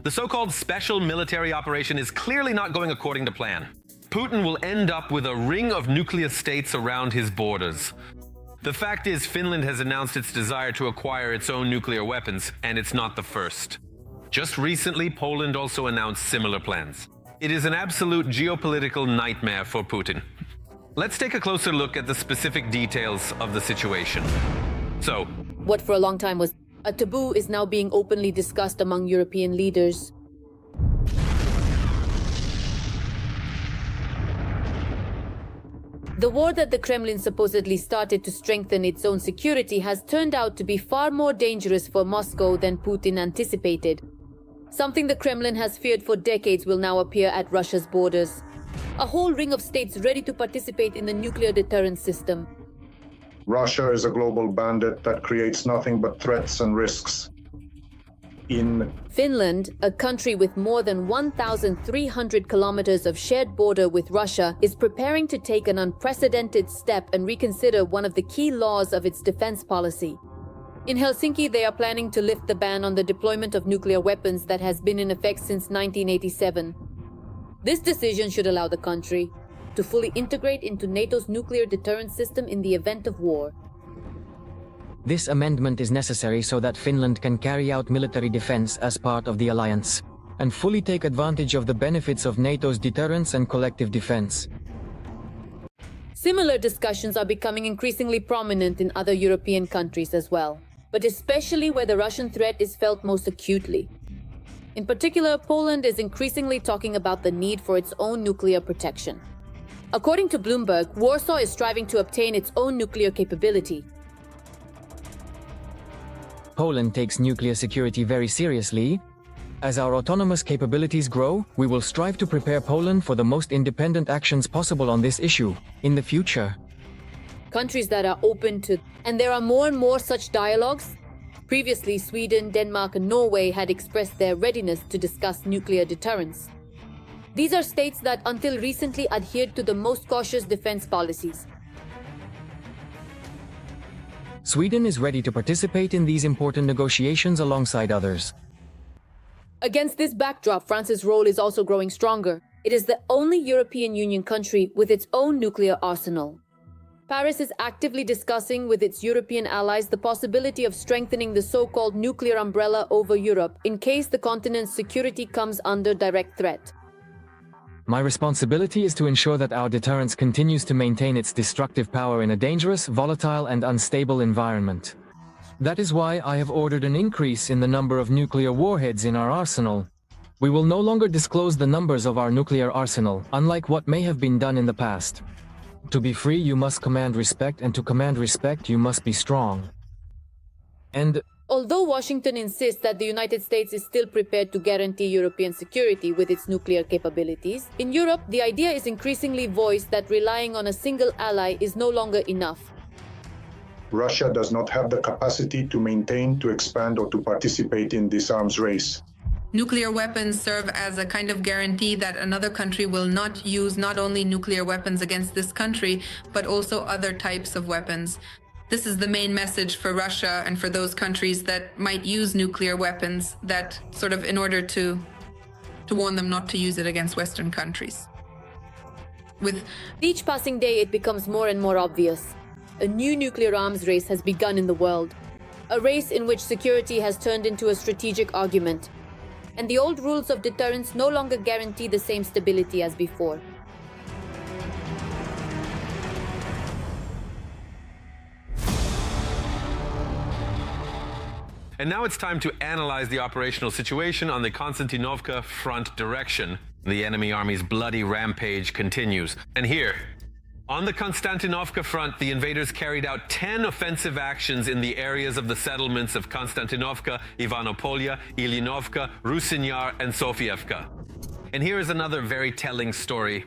The so-called special military operation is clearly not going according to plan. Putin will end up with a ring of nuclear states around his borders. The fact is, Finland has announced its desire to acquire its own nuclear weapons, and it's not the first. Just recently, Poland also announced similar plans. It is an absolute geopolitical nightmare for Putin. Let's take a closer look at the specific details of the situation. So, what for a long time was a taboo is now being openly discussed among European leaders. The war that the Kremlin supposedly started to strengthen its own security has turned out to be far more dangerous for Moscow than Putin anticipated. Something the Kremlin has feared for decades will now appear at Russia's borders. A whole ring of states ready to participate in the nuclear deterrence system. Russia is a global bandit that creates nothing but threats and risks. In Finland, a country with more than 1,300 kilometers of shared border with Russia, is preparing to take an unprecedented step and reconsider one of the key laws of its defense policy. In Helsinki, they are planning to lift the ban on the deployment of nuclear weapons that has been in effect since 1987. This decision should allow the country to fully integrate into NATO's nuclear deterrence system in the event of war. This amendment is necessary so that Finland can carry out military defense as part of the alliance, and fully take advantage of the benefits of NATO's deterrence and collective defense. Similar discussions are becoming increasingly prominent in other European countries as well, but especially where the Russian threat is felt most acutely. In particular, Poland is increasingly talking about the need for its own nuclear protection. According to Bloomberg, Warsaw is striving to obtain its own nuclear capability. Poland takes nuclear security very seriously. As our autonomous capabilities grow, we will strive to prepare Poland for the most independent actions possible on this issue in the future. Countries that are open to, and there are more and more such dialogues. Previously, Sweden, Denmark, and Norway had expressed their readiness to discuss nuclear deterrence. These are states that until recently adhered to the most cautious defense policies. Sweden is ready to participate in these important negotiations alongside others. Against this backdrop, France's role is also growing stronger. It is the only European Union country with its own nuclear arsenal. Paris is actively discussing with its European allies the possibility of strengthening the so-called nuclear umbrella over Europe in case the continent's security comes under direct threat. My responsibility is to ensure that our deterrence continues to maintain its destructive power in a dangerous, volatile, and unstable environment. That is why I have ordered an increase in the number of nuclear warheads in our arsenal. We will no longer disclose the numbers of our nuclear arsenal, unlike what may have been done in the past. To be free, you must command respect, and to command respect, you must be strong. And although Washington insists that the United States is still prepared to guarantee European security with its nuclear capabilities, in Europe, the idea is increasingly voiced that relying on a single ally is no longer enough. Russia does not have the capacity to maintain, to expand, or to participate in this arms race. Nuclear weapons serve as a kind of guarantee that another country will not use not only nuclear weapons against this country, but also other types of weapons. This is the main message for Russia and for those countries that might use nuclear weapons, that sort of in order to warn them not to use it against Western countries. With each passing day, it becomes more and more obvious. A new nuclear arms race has begun in the world. A race in which security has turned into a strategic argument. And the old rules of deterrence no longer guarantee the same stability as before. and now it's time to analyze the operational situation on the Konstantinovka front direction. The enemy army's bloody rampage continues. And here, on the Konstantinovka front, the invaders carried out 10 offensive actions in the areas of the settlements of Konstantinovka, Ivanopolya, Ilyinovka, Rusinyar, and Sofievka. And here is another very telling story.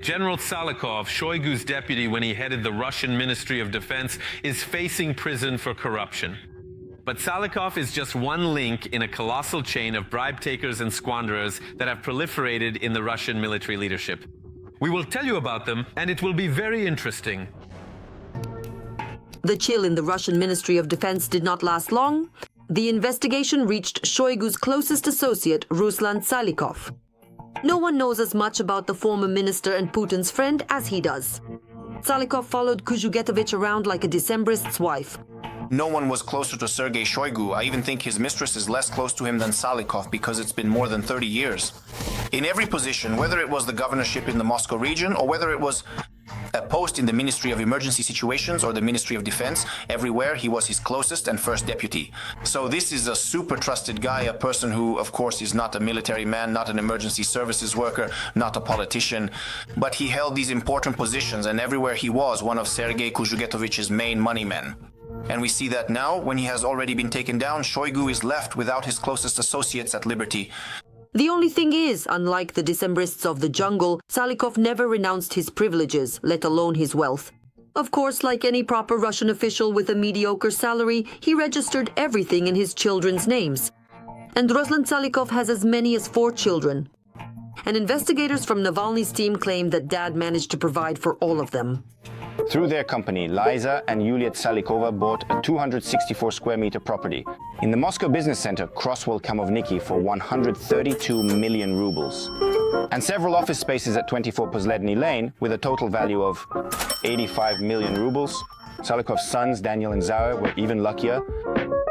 General Salikov, Shoigu's deputy when he headed the Russian Ministry of Defense, is facing prison for corruption. But Salikov is just one link in a colossal chain of bribe takers and squanderers that have proliferated in the Russian military leadership. We will tell you about them, and it will be very interesting. The chill in the Russian Ministry of Defense did not last long, the investigation reached Shoigu's closest associate, Ruslan Salikov. No one knows as much about the former minister and Putin's friend as he does. Salikov followed Kuzhugetovich around like a Decembrist's wife. No one was closer to Sergei Shoigu. I even think his mistress is less close to him than Salikov because it's been more than 30 years. In every position, whether it was the governorship in the Moscow region or whether it was a post in the Ministry of Emergency Situations or the Ministry of Defense, everywhere he was his closest and first deputy. So this is a super trusted guy, a person who, of course, is not a military man, not an emergency services worker, not a politician, but he held these important positions and everywhere he was one of Sergei Kuzhugetovich's main money men. And we see that now, when he has already been taken down, Shoigu is left without his closest associates at liberty. The only thing is, unlike the Decembrists of the jungle, Salikov never renounced his privileges, let alone his wealth. Of course, like any proper Russian official with a mediocre salary, he registered everything in his children's names. And Ruslan Salikov has as many as 4 children. And investigators from Navalny's team claim that Dad managed to provide for all of them. Through their company, Liza and Yulia Tsalikova bought a 264 square meter property in the Moscow business center Crosswell Kamovniki for 132 million rubles. And several office spaces at 24 Pozledny Lane with a total value of 85 million rubles. Salikov's sons, Daniel and Zara, were even luckier.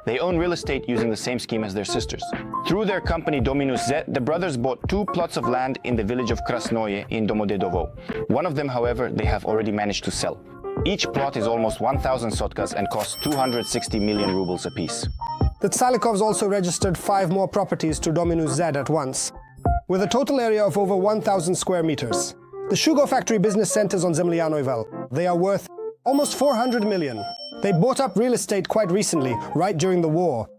They own real estate using the same scheme as their sisters. Through their company Dominus Z, the brothers bought 2 plots of land in the village of Krasnoye in Domodedovo. One of them, however, they have already managed to sell. Each plot is almost 1,000 sotkas and costs 260 million rubles apiece. The Tsalikovs also registered 5 more properties to Dominus Z at once, with a total area of over 1,000 square meters. The Shugo factory business centers on Zemlyanoy. They are worth almost 400 million. They bought up real estate quite recently, right during the war.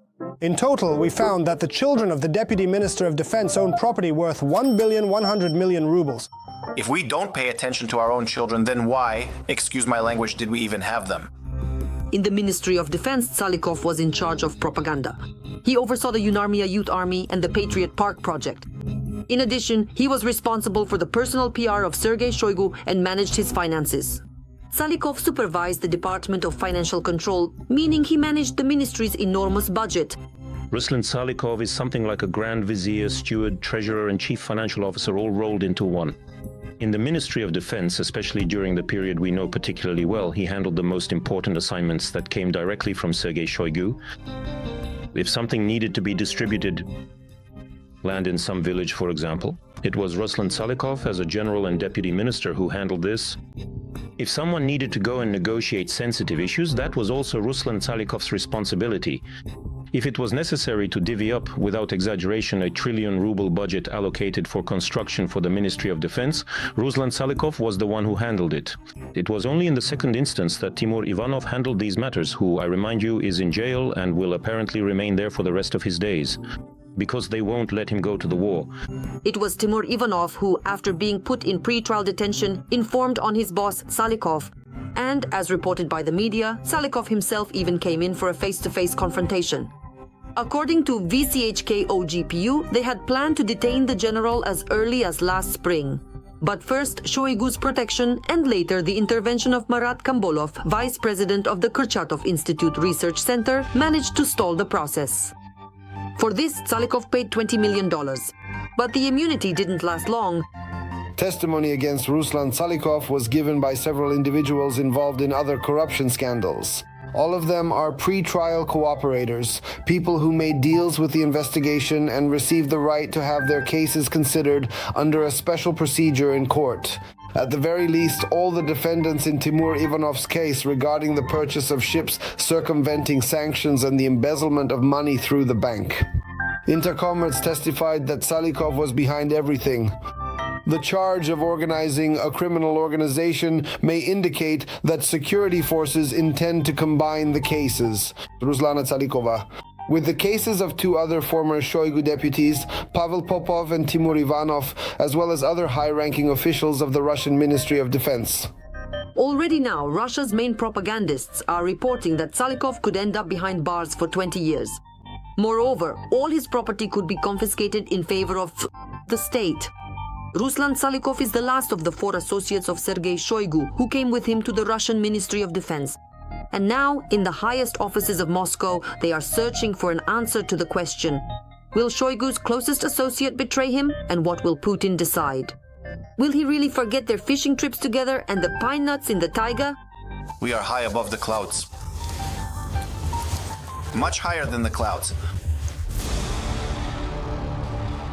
In total, we found that the children of the Deputy Minister of Defense own property worth 1,100,000,000 rubles. If we don't pay attention to our own children, then why, excuse my language, did we even have them? In the Ministry of Defense, Salikov was in charge of propaganda. He oversaw the Unarmia Youth Army and the Patriot Park project. In addition, he was responsible for the personal PR of Sergei Shoigu and managed his finances. Salikov supervised the Department of Financial Control, meaning he managed the ministry's enormous budget. Ruslan Salikov is something like a Grand Vizier, steward, treasurer and chief financial officer all rolled into one. In the Ministry of Defense, especially during the period we know particularly well, he handled the most important assignments that came directly from Sergei Shoigu. If something needed to be distributed, land in some village, for example, it was Ruslan Salikov as a general and deputy minister who handled this. If someone needed to go and negotiate sensitive issues, that was also Ruslan Salikov's responsibility. If it was necessary to divvy up, without exaggeration, a 1 trillion ruble budget allocated for construction for the Ministry of Defense, Ruslan Salikov was the one who handled it. It was only in the second instance that Timur Ivanov handled these matters, who, I remind you, is in jail and will apparently remain there for the rest of his days, because they won't let him go to the war. It was Timur Ivanov who, after being put in pre-trial detention, informed on his boss, Salikov. And, as reported by the media, Salikov himself even came in for a face-to-face confrontation. According to VCHK OGPU, they had planned to detain the general as early as last spring. But first, Shoigu's protection and later the intervention of Marat Kambolov, vice president of the Kurchatov Institute Research Center, managed to stall the process. For this, Salikov paid $20 million. But the immunity didn't last long. Testimony against Ruslan Salikov was given by several individuals involved in other corruption scandals. All of them are pre-trial cooperators, people who made deals with the investigation and received the right to have their cases considered under a special procedure in court. At the very least, all the defendants in Timur Ivanov's case regarding the purchase of ships circumventing sanctions and the embezzlement of money through the bank. Intercomrades testified that Salikov was behind everything. The charge of organizing a criminal organization may indicate that security forces intend to combine the cases. Ruslana Tsalikova. With the cases of 2 other former Shoigu deputies, Pavel Popov and Timur Ivanov, as well as other high-ranking officials of the Russian Ministry of Defense. Already now, Russia's main propagandists are reporting that Salikov could end up behind bars for 20 years. Moreover, all his property could be confiscated in favor of the state. Ruslan Salikov is the last of the 4 associates of Sergei Shoigu who came with him to the Russian Ministry of Defense. And now, in the highest offices of Moscow, they are searching for an answer to the question: will Shoigu's closest associate betray him, and what will Putin decide? Will he really forget their fishing trips together and the pine nuts in the taiga? We are high above the clouds. Much higher than the clouds.